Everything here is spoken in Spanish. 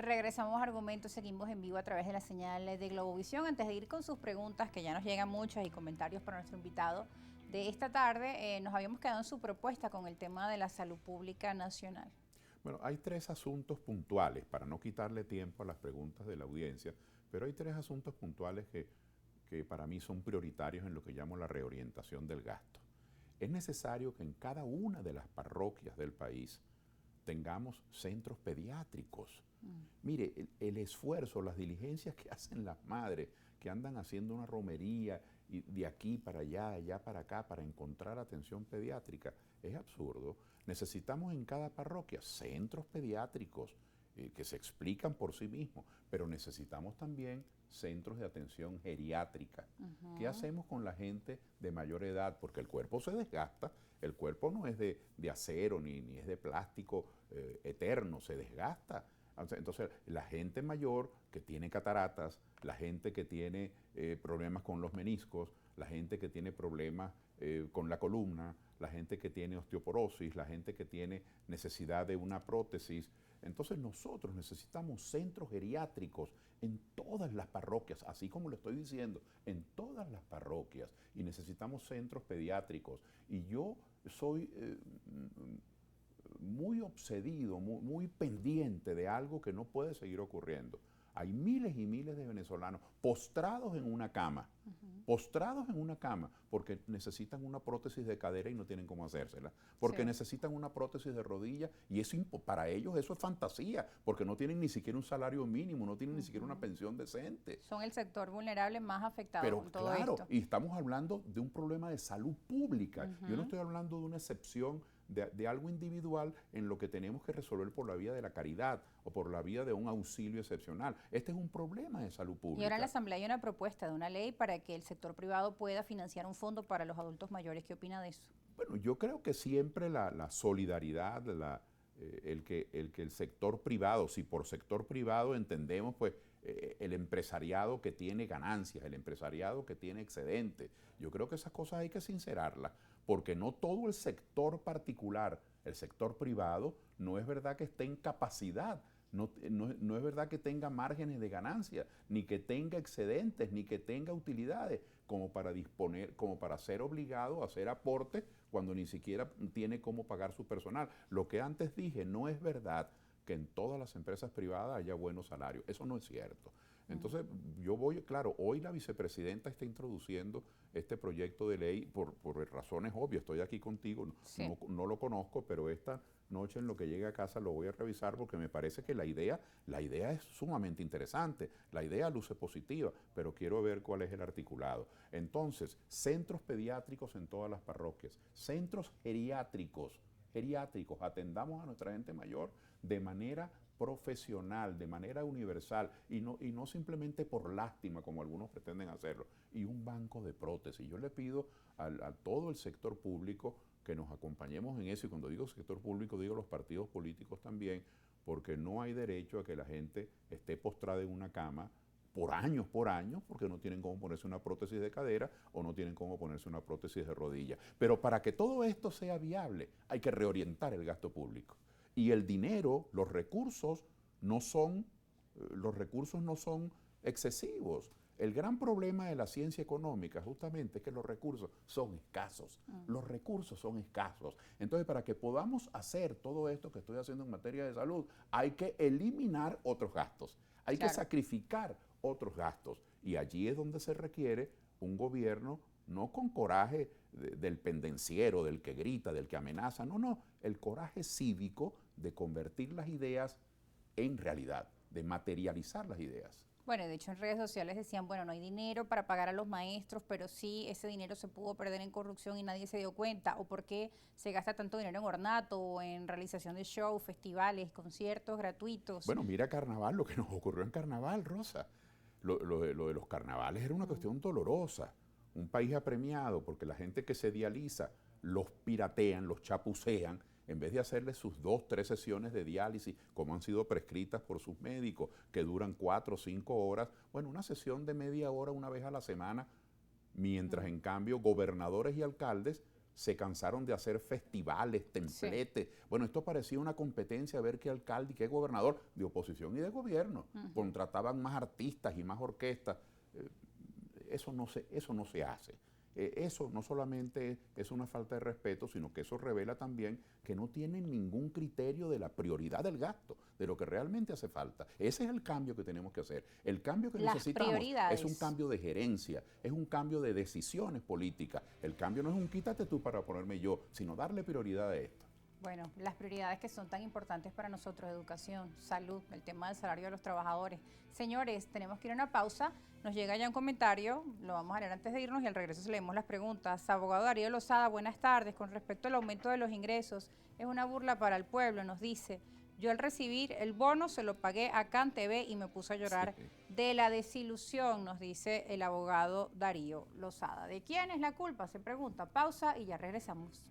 Regresamos a Argumentos, seguimos en vivo a través de la señal de Globovisión. Antes de ir con sus preguntas, que ya nos llegan muchas, y comentarios para nuestro invitado de esta tarde, nos habíamos quedado en su propuesta con el tema de la salud pública nacional. Bueno, hay tres asuntos puntuales, para no quitarle tiempo a las preguntas de la audiencia, pero hay tres asuntos puntuales que para mí son prioritarios en lo que llamo la reorientación del gasto. Es necesario que en cada una de las parroquias del país tengamos centros pediátricos. Mire, el esfuerzo, las diligencias que hacen las madres, que andan haciendo una romería y de aquí para allá para acá, para encontrar atención pediátrica, es absurdo. Necesitamos en cada parroquia centros pediátricos que se explican por sí mismos, pero necesitamos también centros de atención geriátrica. ¿Qué hacemos con la gente de mayor edad? Porque el cuerpo se desgasta, el cuerpo no es de acero ni es de plástico eterno, se desgasta. Entonces, la gente mayor que tiene cataratas, la gente que tiene problemas con los meniscos, la gente que tiene problemas con la columna, la gente que tiene osteoporosis, la gente que tiene necesidad de una prótesis. Entonces nosotros necesitamos centros geriátricos en todas las parroquias, así como lo estoy diciendo, en todas las parroquias, y necesitamos centros pediátricos. Y yo soy muy obsedido, muy pendiente de algo que no puede seguir ocurriendo. Hay miles y miles de venezolanos postrados en una cama, porque necesitan una prótesis de cadera y no tienen cómo hacérsela, porque necesitan una prótesis de rodilla y eso, para ellos eso es fantasía, porque no tienen ni siquiera un salario mínimo, no tienen ni siquiera una pensión decente. Son el sector vulnerable más afectado Pero con todo claro, esto. y estamos hablando de un problema de salud pública. Yo no estoy hablando de una excepción de algo individual en lo que tenemos que resolver por la vía de la caridad o por la vía de un auxilio excepcional. Este es un problema de salud pública. Y ahora en la Asamblea hay una propuesta de una ley para que el sector privado pueda financiar un fondo para los adultos mayores. ¿Qué opina de eso? Bueno, yo creo que siempre la solidaridad, el que el sector privado, si por sector privado entendemos pues el empresariado que tiene ganancias, el empresariado que tiene excedentes, yo creo que esas cosas hay que sincerarlas, porque no todo el sector particular, el sector privado, no es verdad que esté en capacidad, no es verdad que tenga márgenes de ganancia, ni que tenga excedentes, ni que tenga utilidades, como para disponer, como para ser obligado a hacer aportes cuando ni siquiera tiene cómo pagar su personal. Lo que antes dije, no es verdad que en todas las empresas privadas haya buenos salarios. Eso no es cierto. Entonces, claro, hoy la vicepresidenta está introduciendo este proyecto de ley por razones obvias. Estoy aquí contigo, no lo conozco, pero esta noche en lo que llegue a casa lo voy a revisar porque me parece que la idea es sumamente interesante, la idea luce positiva, pero quiero ver cuál es el articulado. Entonces, centros pediátricos en todas las parroquias, centros geriátricos, atendamos a nuestra gente mayor de manera profesional, de manera universal y no simplemente por lástima como algunos pretenden hacerlo. Y un banco de prótesis. Yo le pido a todo el sector público que nos acompañemos en eso, y cuando digo sector público digo los partidos políticos también, porque no hay derecho a que la gente esté postrada en una cama por años, porque no tienen cómo ponerse una prótesis de cadera o no tienen cómo ponerse una prótesis de rodilla. Pero para que todo esto sea viable hay que reorientar el gasto público. Y el dinero, los recursos no son excesivos. El gran problema de la ciencia económica justamente es que los recursos son escasos. Los recursos son escasos. Entonces, para que podamos hacer todo esto que estoy haciendo en materia de salud, hay que eliminar otros gastos. Hay que sacrificar otros gastos. Y allí es donde se requiere un gobierno no con coraje del pendenciero, del que grita, del que amenaza, no, el coraje cívico de convertir las ideas en realidad, de materializar las ideas. Bueno, de hecho en redes sociales decían, bueno, no hay dinero para pagar a los maestros, pero sí ese dinero se pudo perder en corrupción y nadie se dio cuenta. ¿O por qué se gasta tanto dinero en ornato o en realización de shows, festivales, conciertos gratuitos? Bueno, mira Carnaval, lo que nos ocurrió en Carnaval, Rosa. Lo de los carnavales era una cuestión dolorosa. Un país apremiado porque la gente que se dializa los piratean, los chapucean, en vez de hacerles sus 2, 3 sesiones de diálisis, como han sido prescritas por sus médicos, que duran 4 o 5 horas, bueno, una sesión de media hora una vez a la semana, mientras en cambio gobernadores y alcaldes se cansaron de hacer festivales, templetes. Sí. Bueno, esto parecía una competencia a ver qué alcalde y qué gobernador de oposición y de gobierno. Contrataban más artistas y más orquestas. Eso no se hace. Eso no solamente es una falta de respeto, sino que eso revela también que no tienen ningún criterio de la prioridad del gasto, de lo que realmente hace falta. Ese es el cambio que tenemos que hacer. El cambio que necesitamos es un cambio de gerencia, es un cambio de decisiones políticas. El cambio no es un quítate tú para ponerme yo, sino darle prioridad a esto. Bueno, las prioridades que son tan importantes para nosotros: educación, salud, el tema del salario de los trabajadores. Señores, tenemos que ir a una pausa. Nos llega ya un comentario, lo vamos a leer antes de irnos y al regreso se leemos las preguntas. Abogado Darío Lozada, buenas tardes. Con respecto al aumento de los ingresos, es una burla para el pueblo, nos dice. Yo al recibir el bono se lo pagué a CAN TV y me puso a llorar de la desilusión, nos dice el abogado Darío Lozada. ¿De quién es la culpa? Se pregunta. Pausa y ya regresamos.